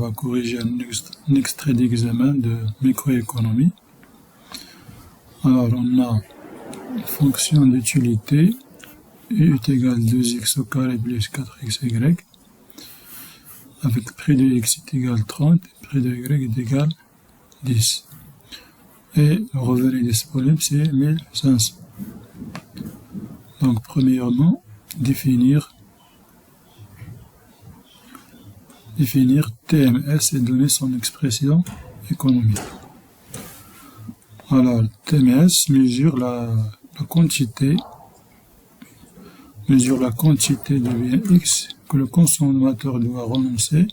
va corriger un extrait d'examen de microéconomie. Alors, on a une fonction d'utilité u est égal à 2x au carré plus 4xy, avec près de x est égal à 30 et près de y est égal à 10. Et le revenu disponible, c'est 1500. Donc, premièrement, définir TMS et donner son expression économique. Alors, TMS mesure la quantité de bien X que le consommateur doit renoncer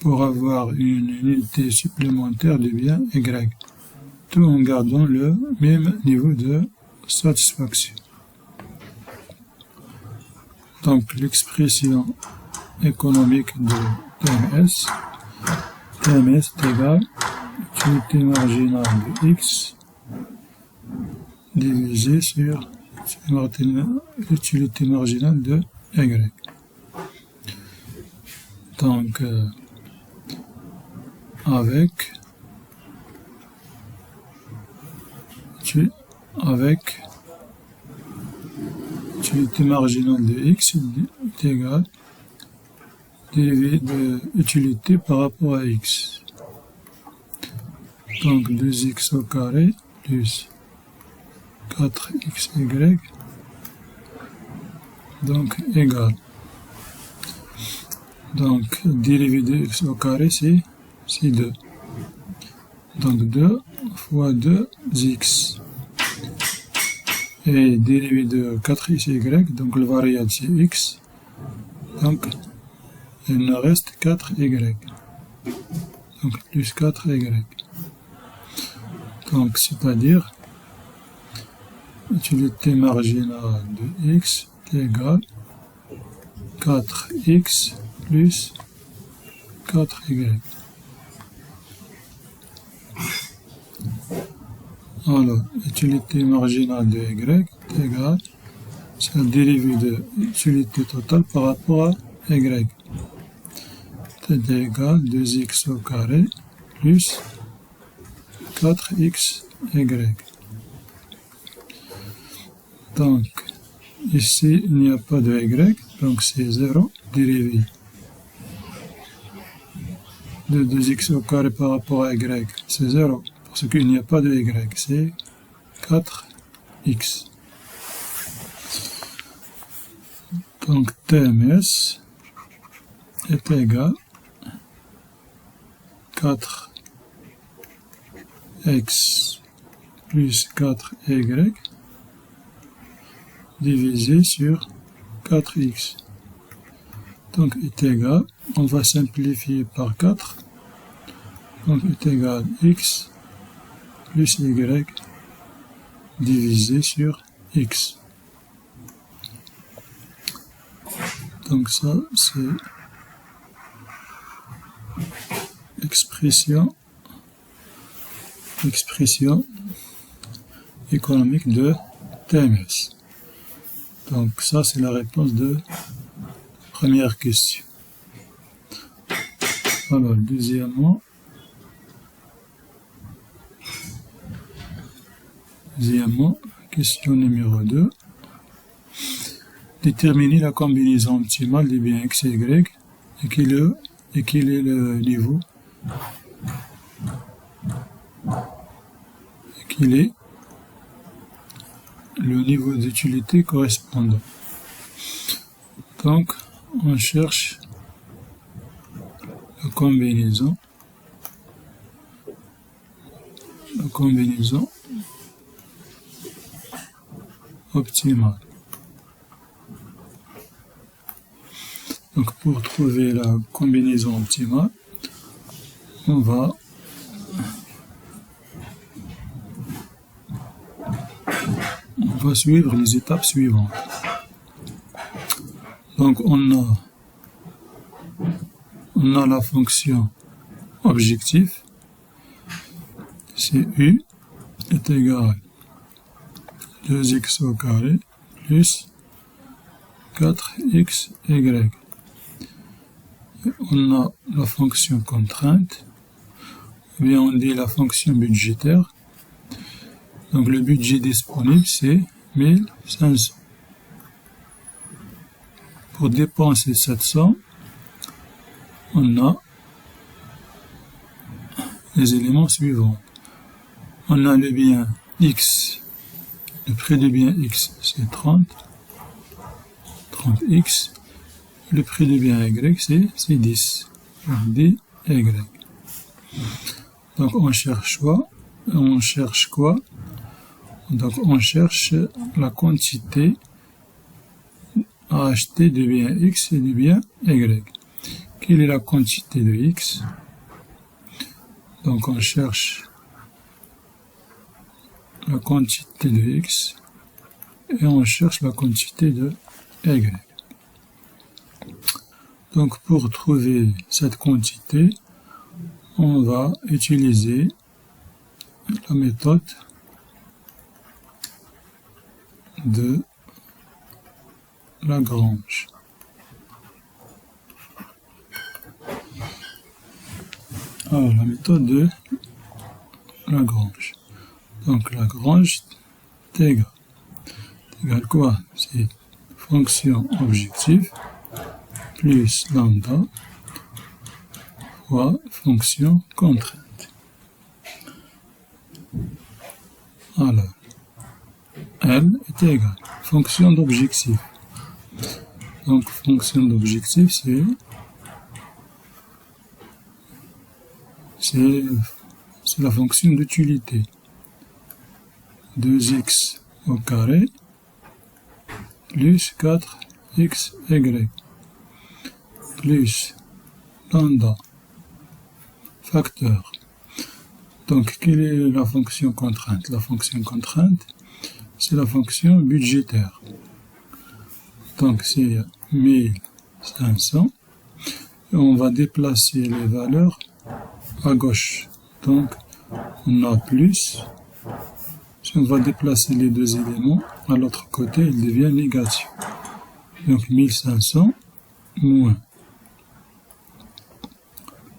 pour avoir une unité supplémentaire de bien Y, tout en gardant le même niveau de satisfaction. Donc, l'expression économique de TMS est égal à l'utilité marginale de X divisé sur l'utilité marginale de Y. Donc, avec l'utilité marginale de X est égale dérivé de utilité par rapport à X. Donc 2x au carré plus 4xy donc égal. Donc dérivé de x au carré c'est 2. Donc 2 fois 2x. Et dérivé de 4xy, donc le variable c'est x. Donc il nous reste 4y. Donc plus 4y. Donc c'est-à-dire l'utilité marginale de x est égale 4x plus 4y. Alors, l'utilité marginale de y est égale, c'est la dérivée de l'utilité totale par rapport à y. C'est égal 2x au carré plus 4xy. Donc, ici, il n'y a pas de y, donc c'est 0, dérivé de 2x au carré par rapport à y, c'est 0, parce qu'il n'y a pas de y, c'est 4x. Donc, TMS est égal à 4x plus 4y divisé sur 4x. Donc, est égal, on va simplifier par 4, donc est égal x plus y divisé sur x. Donc ça, c'est l'expression économique de TMS. Donc ça, c'est la réponse de la première question. Alors, deuxièmement, question numéro 2. Déterminer la combinaison optimale des biens x et y et quel est le niveau d'utilité correspondant. Donc, on cherche la combinaison optimale. Donc, pour trouver la combinaison optimale, on va suivre les étapes suivantes. Donc, on a la fonction objectif, c'est u est égal à 2x au carré plus 4xy. on a la fonction contrainte, ou bien on dit la fonction budgétaire. Donc le budget disponible c'est 1500. Pour dépenser cette somme, on a les éléments suivants. On a le bien X, le prix du bien X c'est 30X, le prix du bien Y c'est 10, donc DY. Donc on cherche quoi? Donc on cherche la quantité à acheter du bien X et du bien Y. Quelle est la quantité de X? Donc on cherche la quantité de X et on cherche la quantité de Y. Donc pour trouver cette quantité, on va utiliser la méthode de Lagrange. Alors la méthode de Lagrange. Donc Lagrange est égal quoi? C'est fonction objective plus lambda fois fonction contrainte. Alors, L est égal fonction d'objectif. Donc fonction d'objectif c'est la fonction d'utilité. 2x au carré plus 4xy plus lambda facteur. Donc quelle est la fonction contrainte? La fonction contrainte c'est la fonction budgétaire. Donc c'est 1500 et on va déplacer les valeurs à gauche. Donc on a plus. Si on va déplacer les deux éléments à l'autre côté, il devient négatif. Donc 1500 moins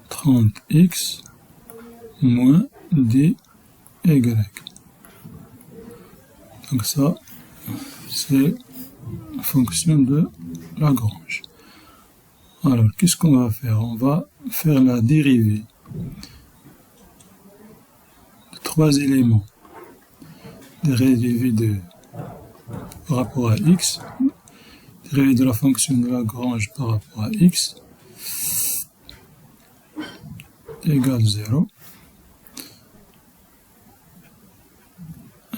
30x moins dy. Donc ça, c'est la fonction de Lagrange. Alors, qu'est-ce qu'on va faire? On va faire la dérivée de trois éléments. Dérivée par rapport à x, dérivée de la fonction de Lagrange par rapport à x, égale 0,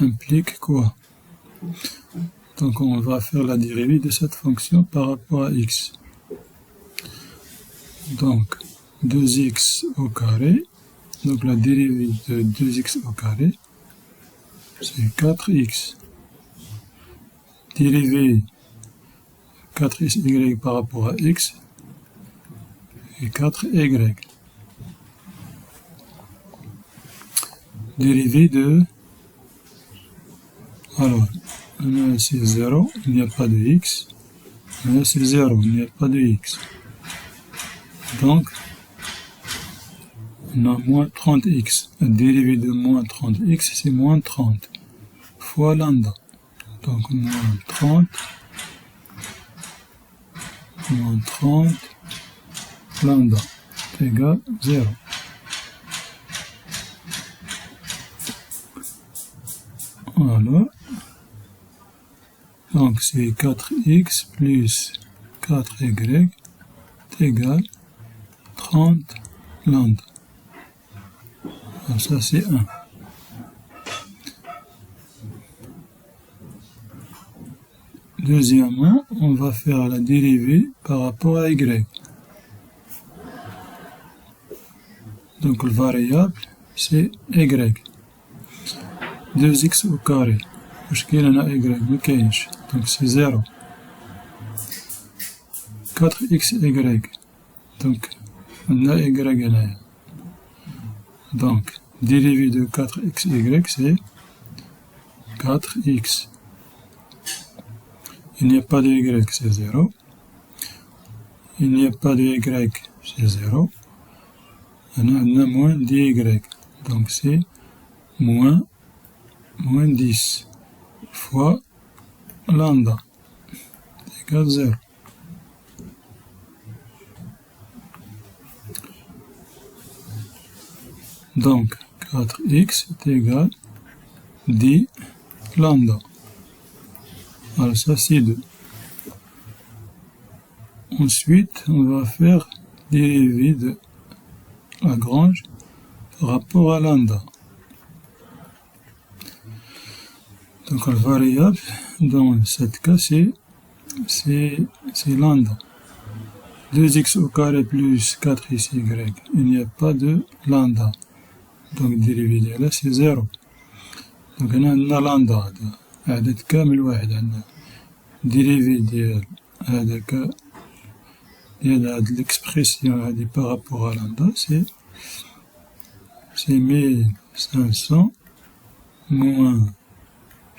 implique quoi? Donc on va faire la dérivée de cette fonction par rapport à x. Donc 2x au carré, donc la dérivée de 2x au carré, c'est 4x. Dérivée 4y par rapport à x, et 4y. Dérivée de... Alors, c'est 0, il n'y a pas de x. C'est 0, il n'y a pas de x. Donc, on a moins 30x. La dérivée de moins 30x, c'est moins 30 fois lambda. Donc, moins 30 lambda égale 0. Voilà. Donc, c'est 4x plus 4y égale 30 lambda. Alors ça, c'est 1. Deuxièmement, on va faire la dérivée par rapport à y. Donc, le variable, c'est y. 2x au carré. واش كاين هنا y ما كاينش. Donc c'est 0. 4xy. Donc on a y هنايا. Donc dérivée de 4xy c'est 4x. Il n'y a pas de y, c'est 0. Il n'y a pas de y, c'est 0. On a moins dy. Donc c'est moins 10 fois lambda égale 0. Donc 4x est égal 10 lambda. Alors ça c'est 2. Ensuite, on va faire dériver de Lagrange par rapport à lambda. Donc la variable dans ce cas c'est lambda. 2x au carré plus 4xy. Il n'y a pas de lambda. Donc dérivé ديالها c'est 0. Donc هنا عندنا لامدا عدد كامل واحد. عندنا dérivé ديال هذاك ديال هاد l'expression هادي par rapport à lambda c'est 1500 moins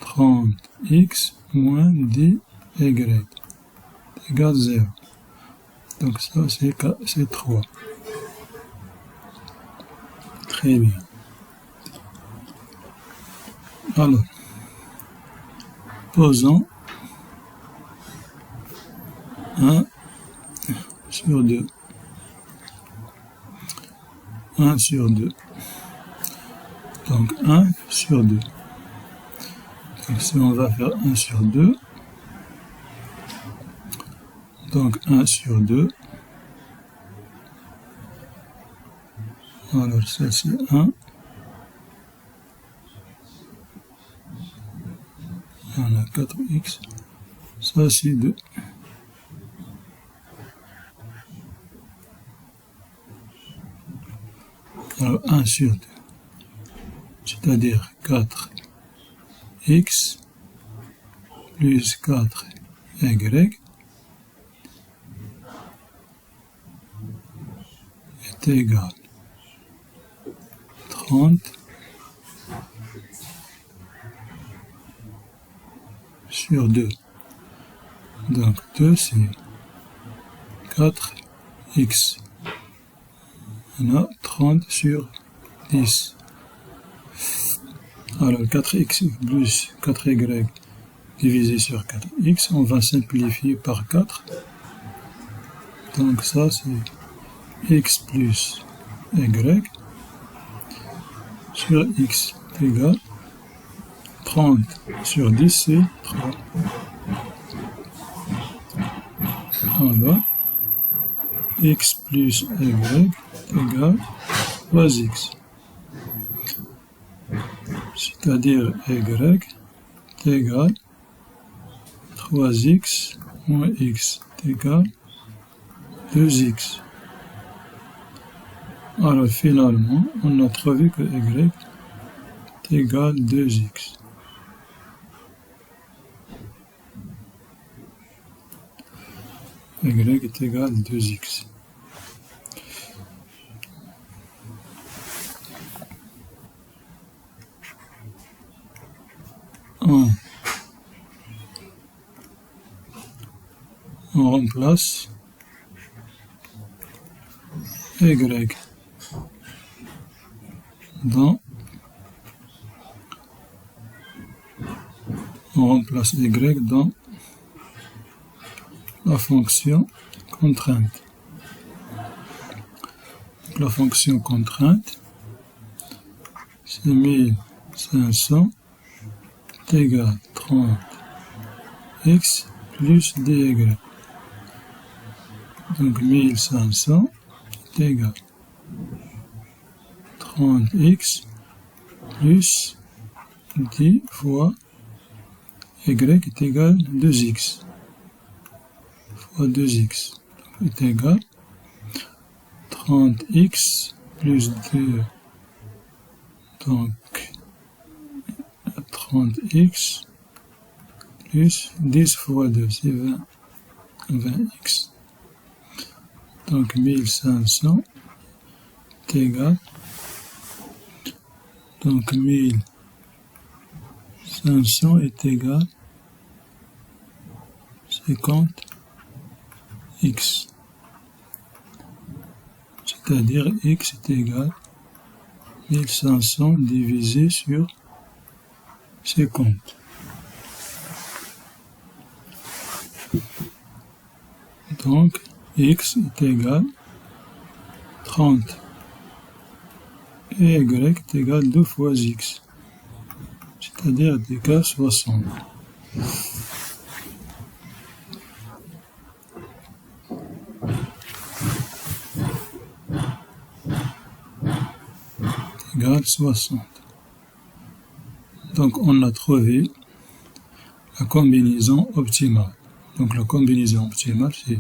30x moins 10y égale 0. Donc ça c'est 3. Très bien. Alors, posons 1 sur 2. 1 sur 2. Donc 1 sur 2. Donc si on va faire 1 sur 2, donc 1 sur 2, alors ça c'est 1, on a 4x, ça c'est 2. Alors 1 sur 2, c'est-à-dire 4x plus 4y est égal 30 sur 2. Donc 2 c'est 4x. On a 30 sur 10. Alors 4x plus 4y divisé sur 4x, on va simplifier par 4. Donc ça c'est x plus y sur x égale 30 sur 10 c'est 3. Alors x plus y égale 3x. C'est-à-dire y est égal 3x moins x est égal 2x. Alors finalement, on a trouvé que y est égal 2x. Y est égal 2x. On remplace y dans la fonction contrainte. Donc, la fonction contrainte c'est 1500 est égal 30x plus dy. Donc 1500 est égal 30x plus 10 fois y est égal 2x fois 2x est égal 30x plus 2, donc 30x plus 10 fois 2 c'est 20x. Donc 1500 est égal, donc 1500 est égal 50x. c'est-à-dire x est égal à 1500 divisé sur 50. Donc, x est égal à 30 et y est égal à 2 fois x, c'est-à-dire est égal à 60. Égal à 60. Donc, on a trouvé la combinaison optimale. Donc, la combinaison optimale, c'est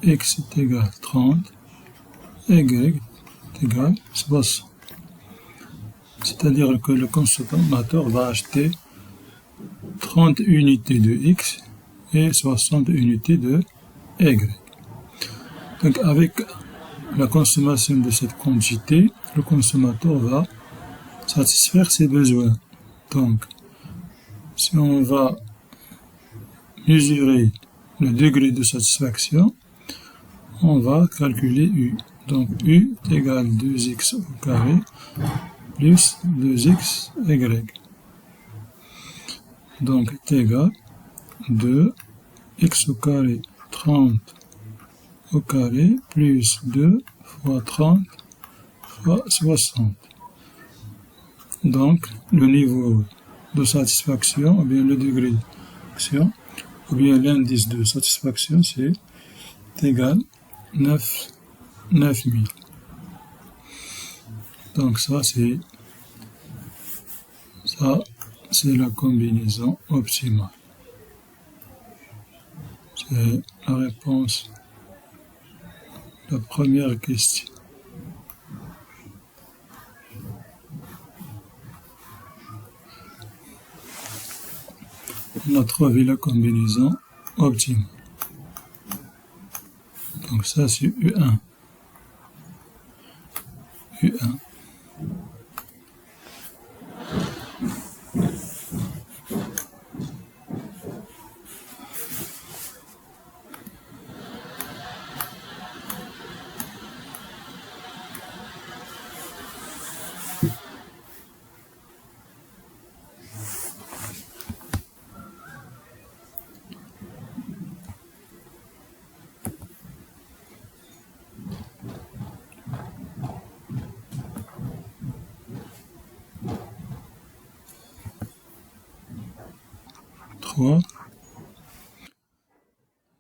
x est égal à 30, y est égal à 60. C'est-à-dire que le consommateur va acheter 30 unités de x et 60 unités de y. Donc, avec la consommation de cette quantité, le consommateur va satisfaire ses besoins. Donc, si on va mesurer le degré de satisfaction, on va calculer U. Donc, U est égal à 2x au carré plus 2xy. Donc, est égal à 2x au carré 30 au carré plus 2 fois 30 fois 60. Donc, le niveau de satisfaction, ou bien le degré de satisfaction, ou bien l'indice de satisfaction, c'est égal à 9000. Donc, ça, c'est la combinaison optimale. C'est la réponse à la première question. On a trouvé la combinaison optimale. Donc ça c'est U1. U1.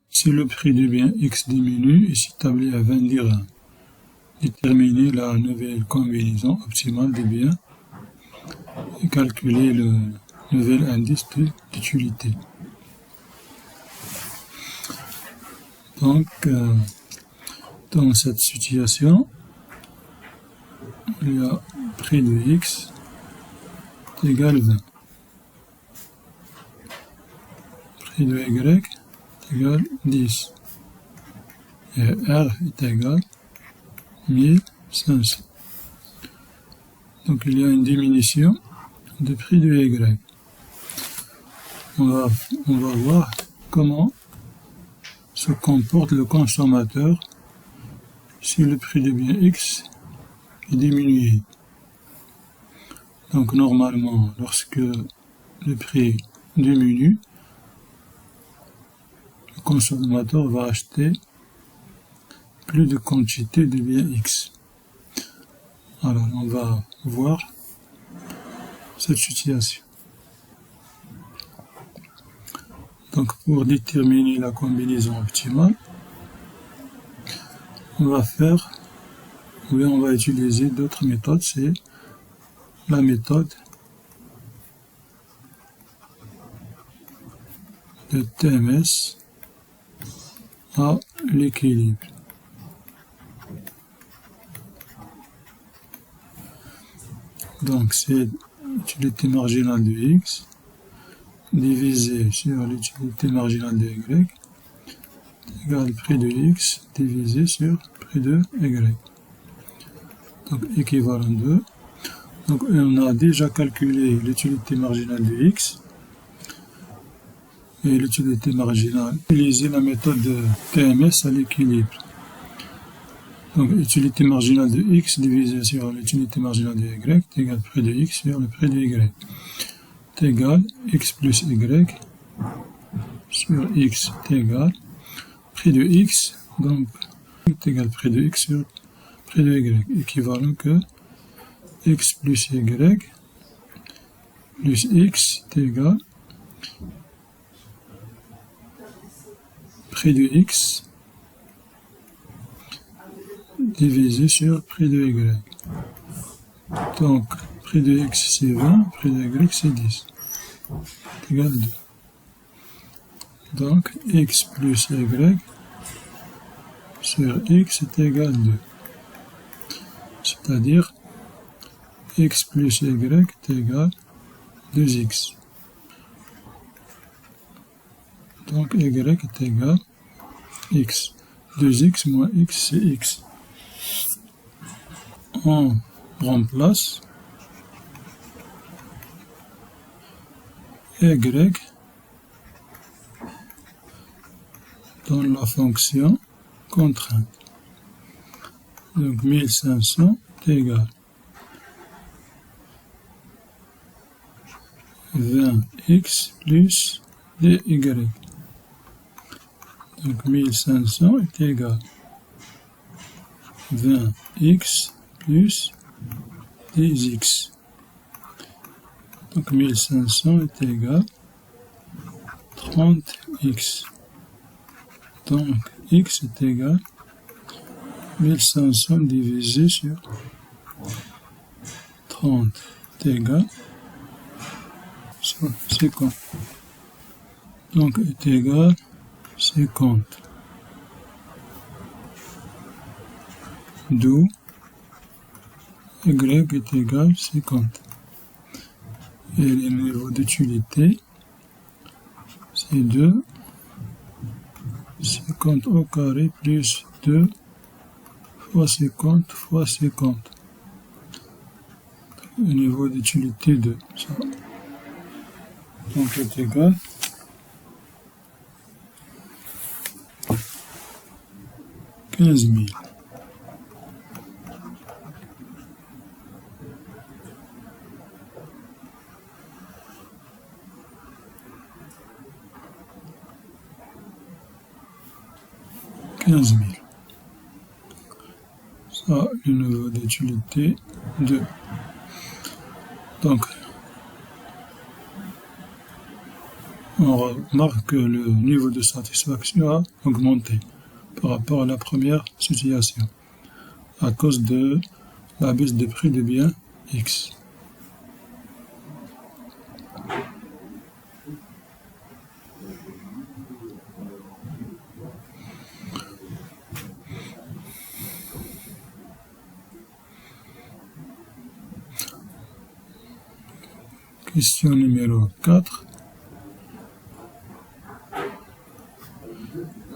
Si le prix du bien X diminue et s'établit à 20 dirhams, déterminer la nouvelle combinaison optimale des biens et calculer le nouvel indice d'utilité. Donc, dans cette situation, il y a prix de X égale 20. Prix de Y égale 10. Et R est égal à 1500. Donc il y a une diminution du prix de Y. On va voir comment se comporte le consommateur si le prix du bien X est diminué. Donc normalement, lorsque le prix diminue, le consommateur va acheter plus de quantité de bien X. Alors on va voir cette situation. Donc pour déterminer la combinaison optimale, on va utiliser d'autres méthodes, c'est la méthode de TMS à l'équilibre. Donc c'est l'utilité marginale de X divisé sur l'utilité marginale de Y égale prix de X divisé sur prix de Y. Donc équivalent 2. Donc on a déjà calculé l'utilité marginale de X et l'utilité marginale. Utiliser la méthode de TMS à l'équilibre. Donc, l'utilité marginale de x divisé sur l'utilité marginale de y est égal près de x sur le près de y. Est égal x plus y sur x est égal près de x, donc est égal près de x sur près de y, équivalent que x plus y plus x est égal près de x divisé sur près de y. Donc, près de x c'est 20, près de y c'est 10. C'est égal 2. Donc, x plus y sur x est égal 2. C'est-à-dire, x plus y est égal 2x. Donc, y est égal x. 2x moins x, c'est x. On remplace y dans la fonction contrainte. Donc 1500 est égal 20x plus dy. Donc 1500 est égal 20x plus 10x. Donc 1500 est égal 30x. Donc x est égal 1500 divisé sur 30 est égal 50. Donc est égal 50. D'où y est égal 50. Et le niveau d'utilité, c'est 2, 50 au carré plus 2 fois 50 fois 50. Le niveau d'utilité de ça. Donc est égal 15 000. Ça, le niveau d'utilité 2. Donc, on remarque que le niveau de satisfaction a augmenté par rapport à la première situation à cause de la baisse de prix des biens X. Question numéro 4.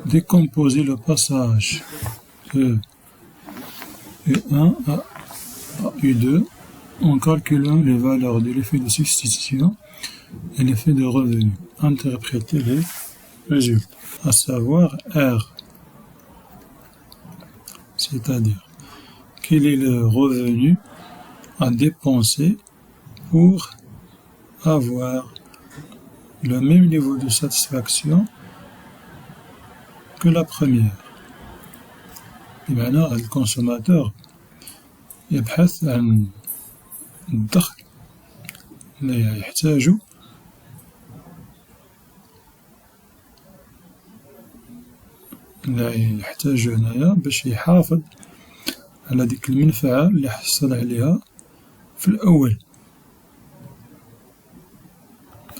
Décomposer le passage de U1 à U2 en calculant les valeurs de l'effet de substitution et l'effet de revenu. Interpréter les résultats, à savoir R, c'est-à-dire quel est le revenu à dépenser pour avoir le même niveau de satisfaction que la première. بمعنى الكونسوماتور يبحث عن الدخل اللي يحتاجه هنايا باش يحافظ على ديك المنفعة اللي حصل عليها في الأول.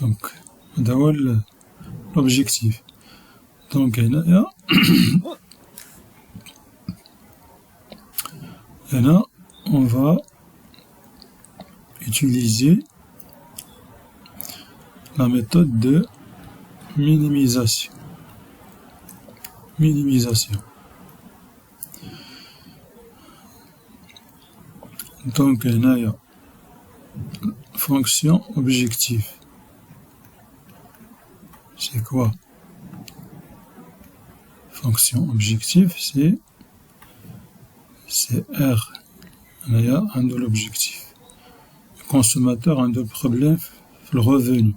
دونك هذا هو l'objectif. Donc هنايا on va utiliser la méthode de minimisation. Donc هنايا fonction objectif. C'est quoi? Fonction objectif, c'est c'est R. هنايا عنده l'objectif. Le consommateur عنده problème في الرevenu.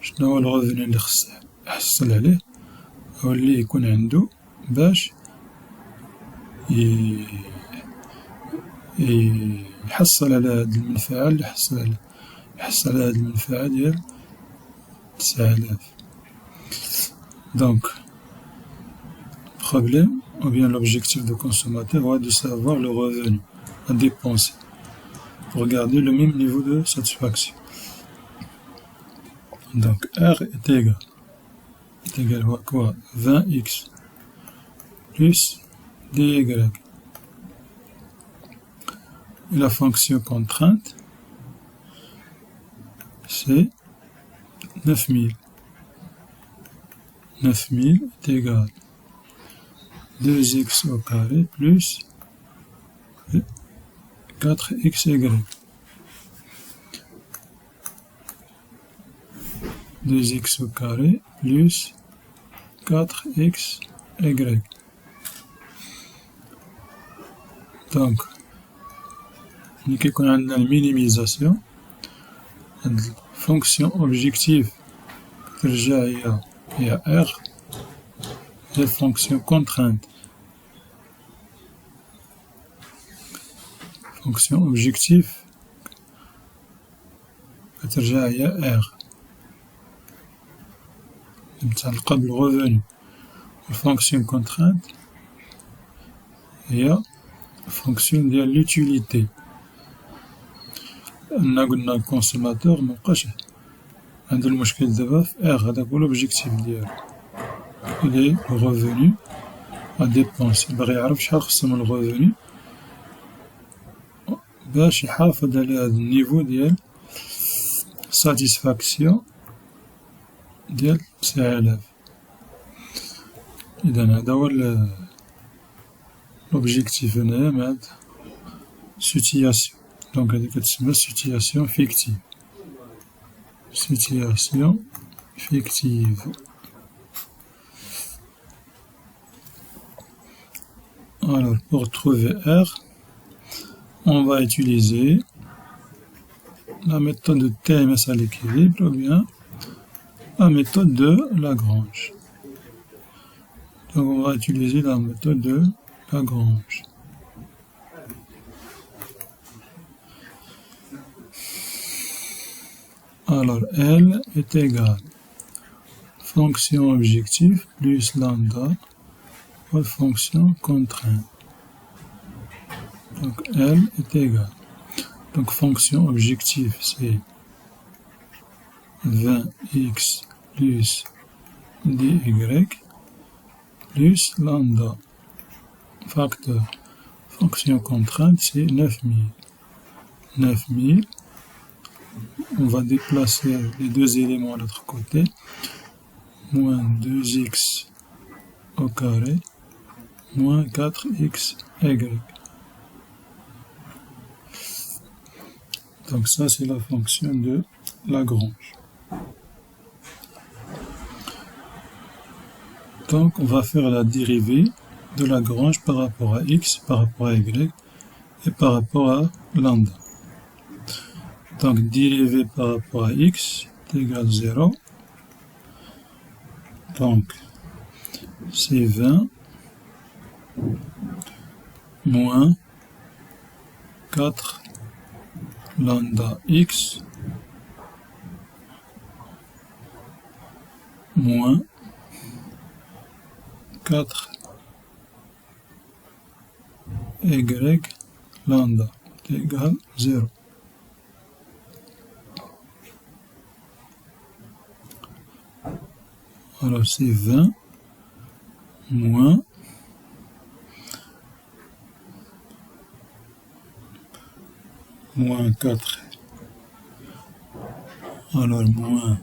شنو هو الرevenu اللي خصه يحصل عليه أو اللي يكون عنده باش يحصل على هاد المنفعة اللي يحصل على هاد المنفعة ديال 9000. Donc, problème ou bien l'objectif du consommateur est de savoir le revenu à dépenser pour garder le même niveau de satisfaction. Donc R est égal à quoi? 20x plus dy. Et la fonction contrainte, c'est 9000. 9000 est égal à 2x au carré plus 4xy. 2x au carré plus 4xy. Donc, nous avons la minimisation. La fonction objective est R. La fonction contrainte. Fonction objective est R. Le revenu. La fonction contrainte est la fonction de l'utilité. قلنا الكونسوماتور مبقاش عنده المشكل دابا في R. هذاك هو l'objectif ديالو. إلي revenu à dépenser. باغي يعرف شحال خصو من الرevenu باش يحافظ على هاد النيفو ديال ساتيسفاكسيون ديال 9000. إذا هذا هو l'objectif هنايا مع هاد situation. Donc هذه كتسمى situation fictive. Situation fictive. Alors pour trouver R, on va utiliser la méthode de TMS à l'équilibre ou bien la méthode de Lagrange. Donc on va utiliser la méthode de Lagrange. Alors L est égal fonction objective plus lambda ou fonction contrainte. Donc L est égal. Donc fonction objective c'est 20x plus dy plus lambda facteur. Fonction contrainte c'est 9000. 9000. On va déplacer les deux éléments à l'autre côté. Moins 2x au carré moins 4xy. Donc ça c'est la fonction de Lagrange. Donc on va faire la dérivée de Lagrange par rapport à x, par rapport à y et par rapport à lambda. Donc dérivée par rapport à x est égal à 0. Donc c'est 20 moins 4 lambda x moins 4 y lambda est égal à 0. Alors c'est 20 moins moins 4. Alors moins,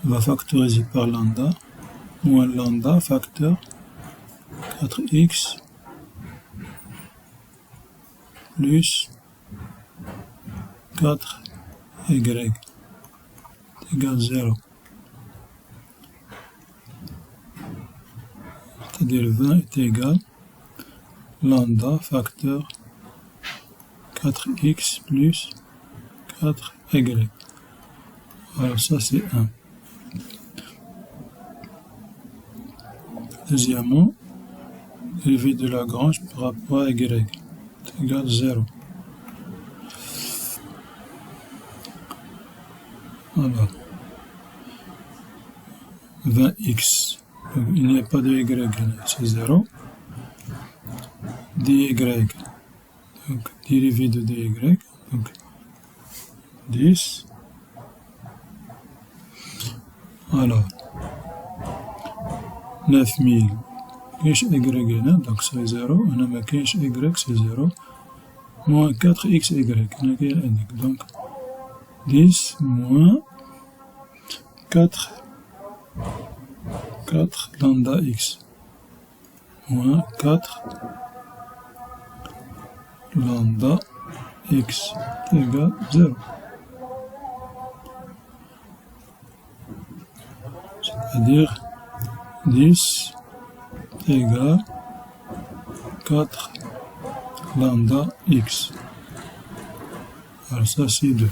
on va factoriser par lambda, moins lambda facteur 4x plus 4y égale 0. c'est-à-dire 20 est égal lambda facteur 4x plus 4y. Alors ça c'est 1. Deuxièmement, dérivé de Lagrange par rapport à y est égal 0. Alors, 20x, donc il n'y a pas de y, c'est 0. dy, donc dérivé de dy, donc 10. Alors, 9000, كاينش y هنا, donc c'est 0, هنا ما كاينش y, c'est 0, moins 4xy, هنا كاين هذيك, donc 10 moins 4 lambda x, moins 4 lambda x égale 0. C'est-à-dire 10 égale 4 lambda x. Alors ça c'est 2.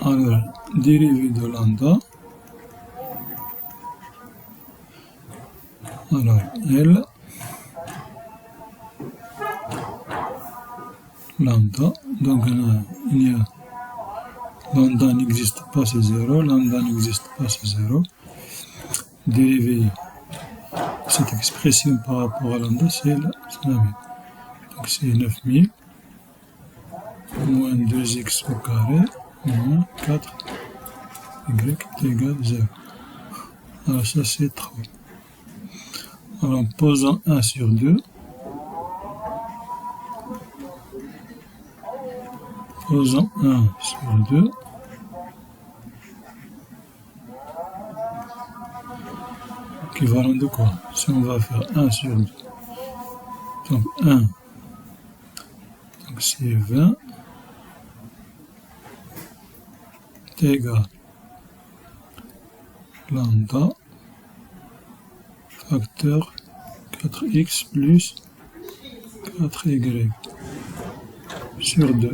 Alors, dérivé de lambda, alors L lambda, donc il y a lambda n'existe pas, c'est 0, lambda n'existe pas, c'est 0. Dérivé cette expression par rapport à lambda, c'est la même. Donc c'est 9000 moins 2x au carré moins 4 y est égal 0. Alors ça c'est 3. Alors en posant 1 sur 2, posant 1 sur 2, équivalent de quoi? Si on va faire 1 sur 2, donc 1, donc c'est 20, est égal lambda facteur 4x plus 4y sur 2.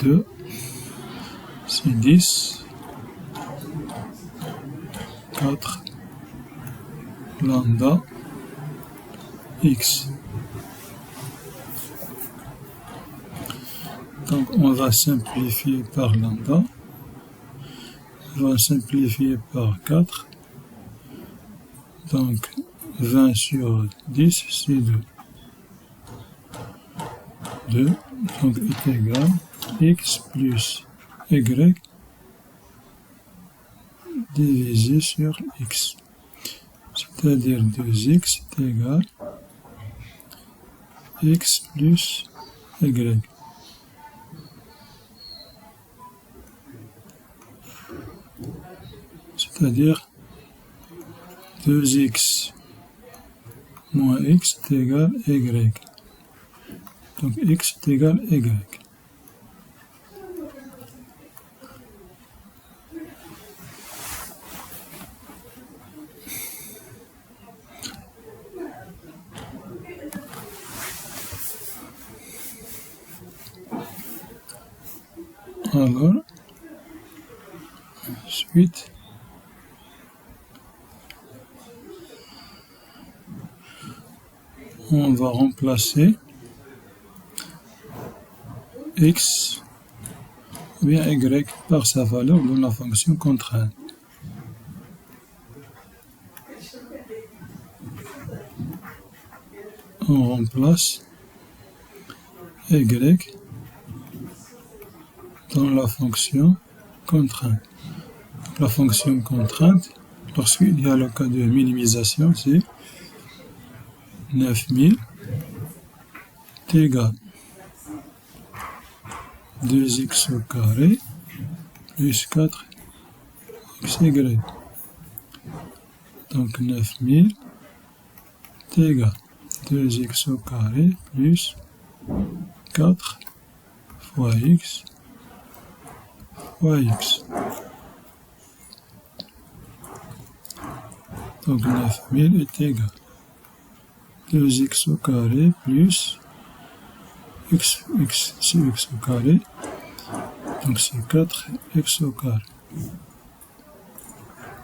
2, c'est 10, 4 lambda x. Donc on va simplifier par lambda, on va simplifier par 4, donc 20 sur 10 c'est 2. 2, donc est égal x plus y divisé sur x, c'est-à-dire 2x est égal x plus y. C'est-à-dire 2x moins x est égal y. Donc x est égal y. Alors, ensuite, on va remplacer x ou bien y par sa valeur dans la fonction contrainte. On remplace y dans la fonction contrainte. La fonction contrainte, lorsqu'il y a le cas de minimisation, c'est 9000 est égal 2x au carré plus 4y. xy. Donc 9000 est égal à 2x au carré plus 4 fois x fois x. Donc 9000 est égal à 2x au carré plus x, c'est x au carré, donc c'est 4x au carré.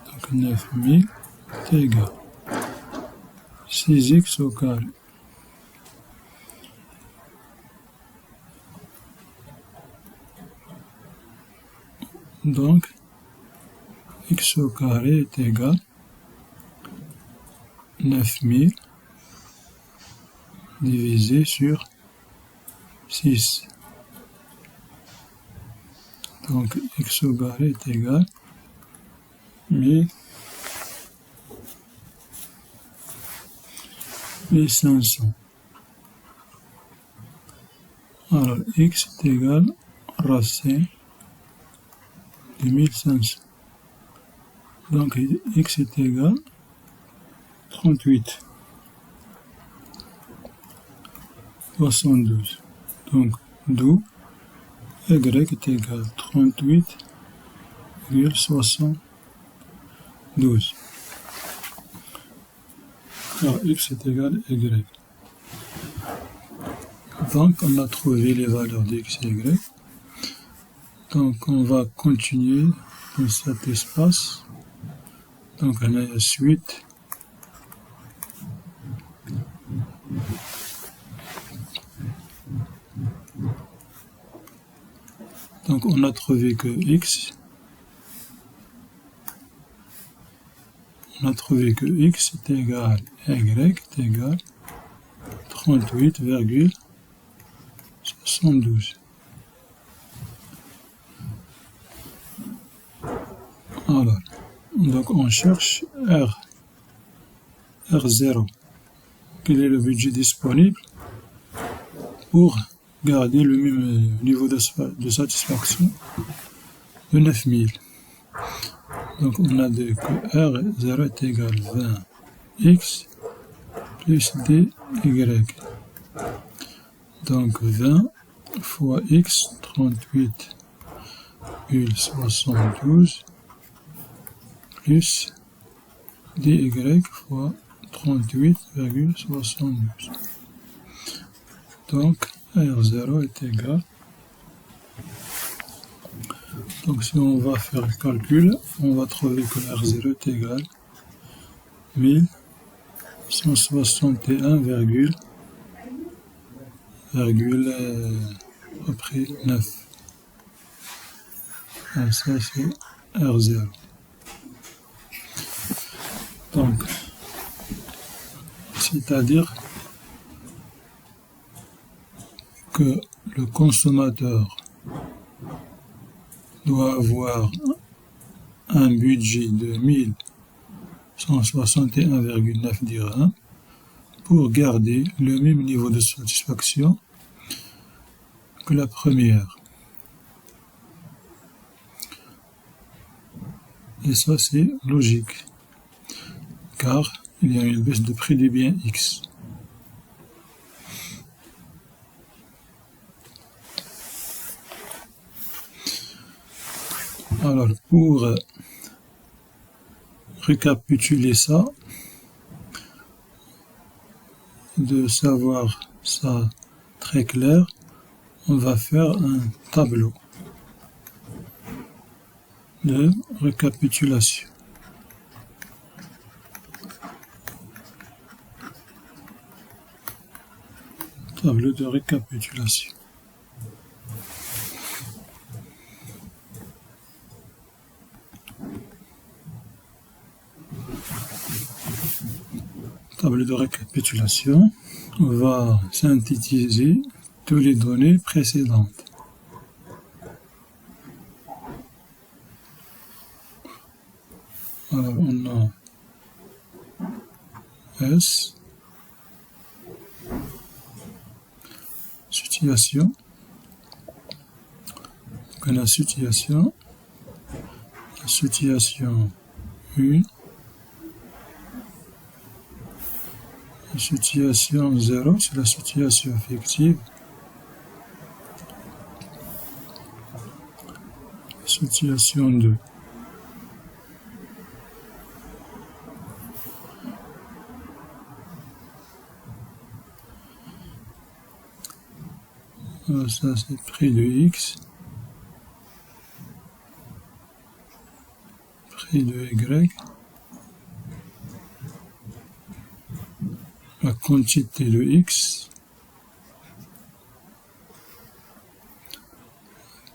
Donc 9000 est égal à 6x au carré. Donc x au carré est égal à 9000 divisé sur 6. Donc x au carré est égal à 1500. Alors x est égal à racine de 1500. Donc x est égal à 38. 72. Donc d'où y est égal à 38,72. Alors x est égal à y. Donc on a trouvé les valeurs de x et y. Donc on va continuer dans cet espace. Donc on a la suite. Donc on a trouvé que x est égal à y est égal à 38,72. Alors, donc on cherche R0. Quel est le budget disponible pour garder le même niveau de satisfaction de 9000. Donc on a dit que R0 est égal à 20x plus dy. Donc 20 fois x, 38,72 plus dy fois 38,72. Donc R0 est égal. Donc si on va faire le calcul, on va trouver que R0 est égal à 1161,9. Et ça c'est R0. Donc, c'est-à-dire que le consommateur doit avoir un budget de 1161,9 dirhams pour garder le même niveau de satisfaction que la première. Et ça c'est logique, car il y a une baisse de prix des biens X. Alors, pour récapituler ça, de savoir ça très clair, on va faire un tableau de récapitulation. Tableau de récapitulation. Tableau de récapitulation va synthétiser toutes les données précédentes. Alors on a S, situation, donc on a situation, la situation 1, la situation 0, c'est la situation fictive, la situation 2. Alors ça c'est prix de X, prix de Y, la quantité de X,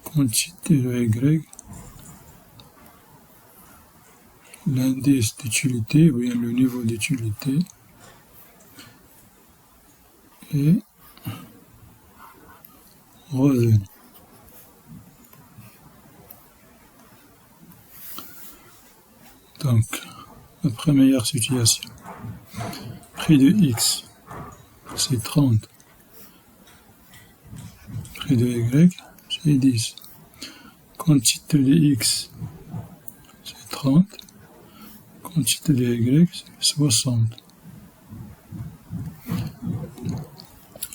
quantité de Y, l'indice d'utilité, ou bien le niveau d'utilité, et revenu. Donc, la première situation, prix de X, c'est 30, prix de Y, c'est 10, quantité de X, c'est 30, quantité de Y, c'est 60.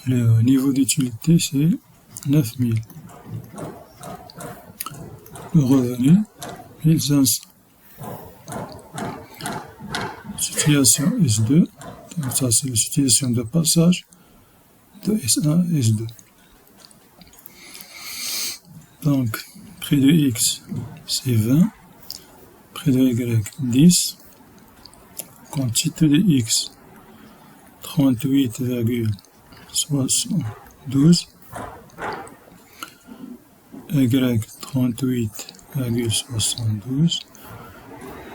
Le niveau d'utilité, c'est 9000. Le revenu, 1500. Situation S2, donc ça c'est la situation de passage de S1 à S2. Donc, prix de X, c'est 20, prix de Y, 10, quantité de X, 38,72, Y, 38,72,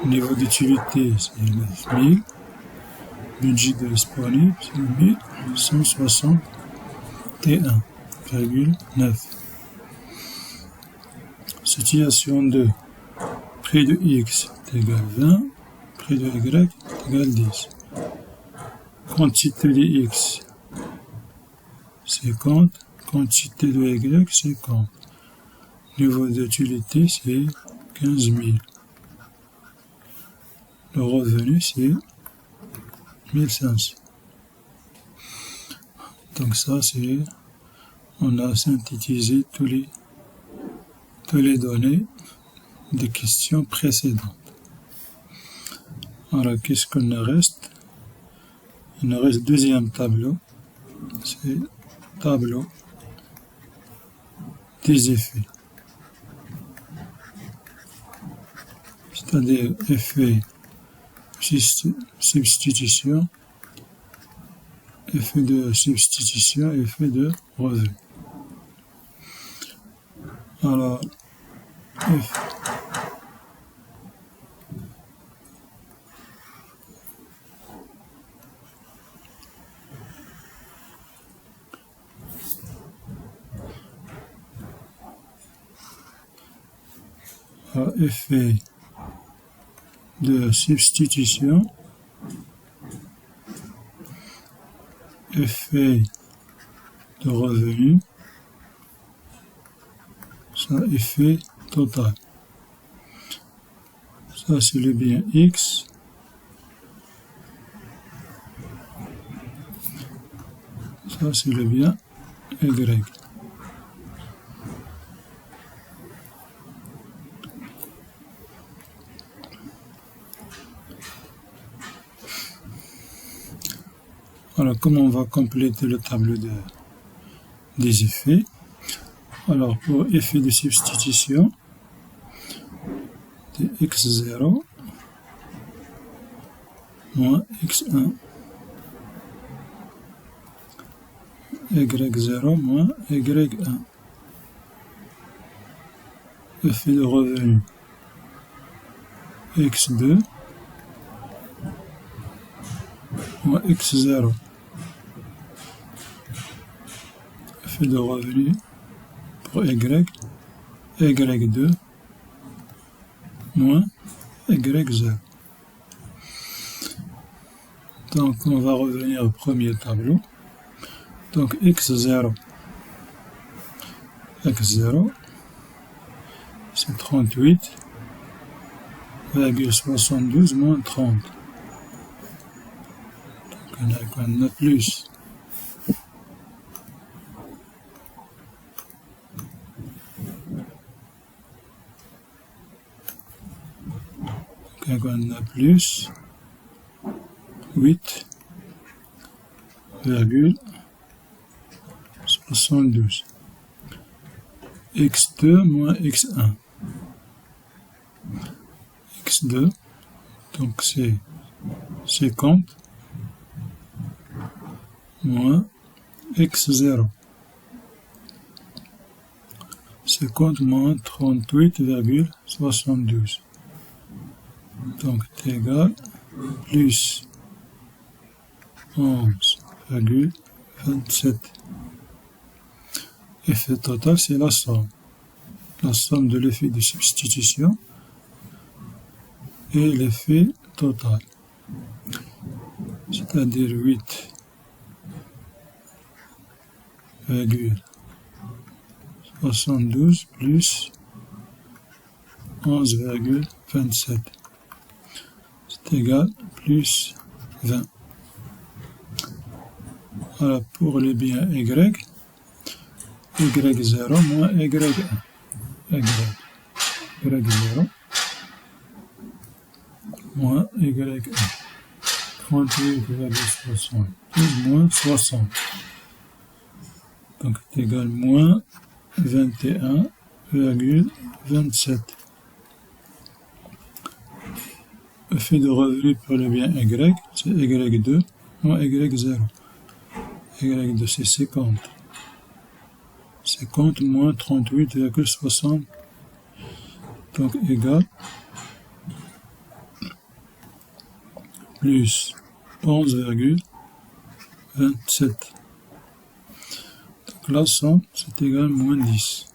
niveau d'utilité, c'est 9000, budget disponible, c'est 1161,9. Situation 2, prix de X est égal 20, prix de Y est égal 10. Quantité de X, 50, quantité de Y, 50. Niveau d'utilité, c'est 15 000. Le revenu, c'est 1500. Donc ça, c'est, on a synthétisé tous les données des questions précédentes. Alors, qu'est-ce qu'il nous reste? Il nous reste deuxième tableau, c'est tableau des effets. C'est-à-dire effet substitution, effet de substitution, effet de revenu. Alors, effet de substitution, effet de revenu, ça effet total. Ça c'est le bien X, ça c'est le bien Y. Alors, comment on va compléter le tableau des effets? Alors, pour effet de substitution, c'est x0 moins x1, y0 moins y1. Effet de revenu, x2 moins x0. Effet de revenu pour y, y2 moins y0. Donc on va revenir au premier tableau. Donc x0 c'est 38, 20,72 moins 30. Donc on a plus. Donc on a plus 8,72. x2 moins x1. x2, donc c'est 50 moins x0. 50 moins 38,72. Donc c'est égal plus 11,27. Effet total, c'est la somme. La somme de l'effet de substitution et l'effet total. C'est-à-dire 8,72 plus 11,27. C'est égal plus 20. Alors pour le bien y, y0 moins y1. y0 moins y1. 38,72 moins 60. Donc c'est égal moins 21,27. Effet de revenu pour le bien y, c'est y2 moins y0. y2 c'est 50. 50 moins 38,60. Donc égal plus 11,27. Donc la somme c'est égal moins 10.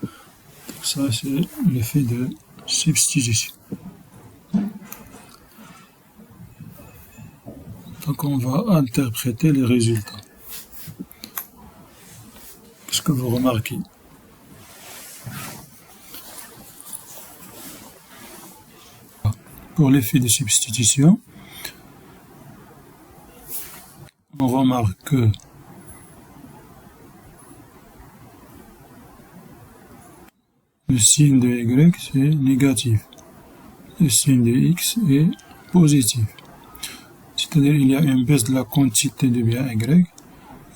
Donc ça c'est l'effet de substitution. Donc on va interpréter les résultats. Qu'est-ce que vous remarquez? Pour l'effet de substitution, on remarque que le signe de y c'est négatif, le signe de x est positif. C'est-à-dire il y a une baisse de la quantité de bien y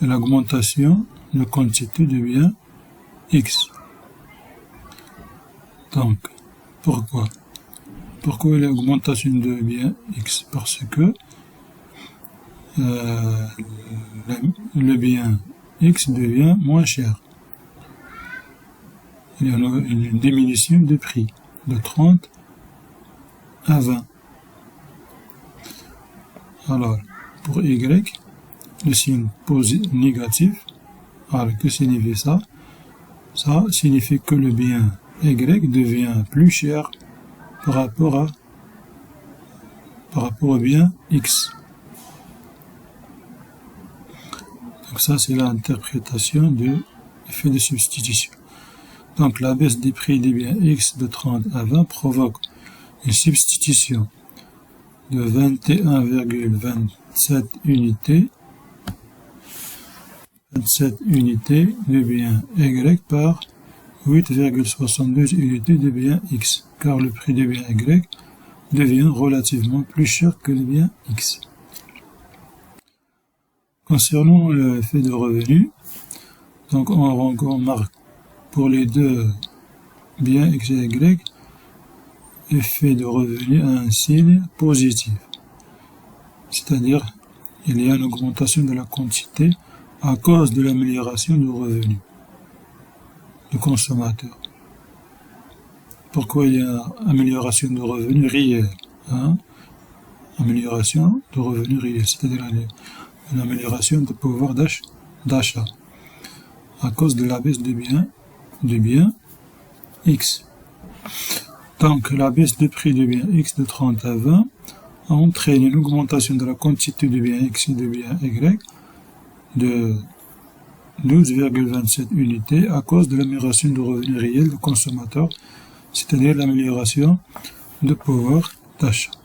et l'augmentation de la quantité de bien x. Donc, pourquoi il y a augmentation de bien x? Parce que le bien x devient moins cher. Il y a une diminution de prix de 30 à 20. Alors, pour y, le signe négatif, alors que signifie ça? Ça signifie que le bien y devient plus cher par rapport au bien x. Donc ça c'est l'interprétation de l'effet de substitution. Donc la baisse des prix des biens x de 30 à 20 provoque une substitution de 21,27 unités de bien y par 8,72 unités de bien x, car le prix de bien y devient relativement plus cher que le bien x. Concernant l'effet de revenu, donc on remarque pour les deux biens x et y, l'effet de revenu a un signe positif, c'est-à-dire il y a une augmentation de la quantité à cause de l'amélioration du revenu du consommateur. Pourquoi il y a amélioration de revenu réel, amélioration de revenu réel, c'est-à-dire une amélioration de pouvoir d'achat à cause de la baisse du bien X. Donc la baisse du prix du bien X de 30 à 20 a entraîné une augmentation de la quantité du bien X et du bien Y de 12,27 unités à cause de l'amélioration du revenu réel du consommateur c'est-à-dire l'amélioration de pouvoir d'achat.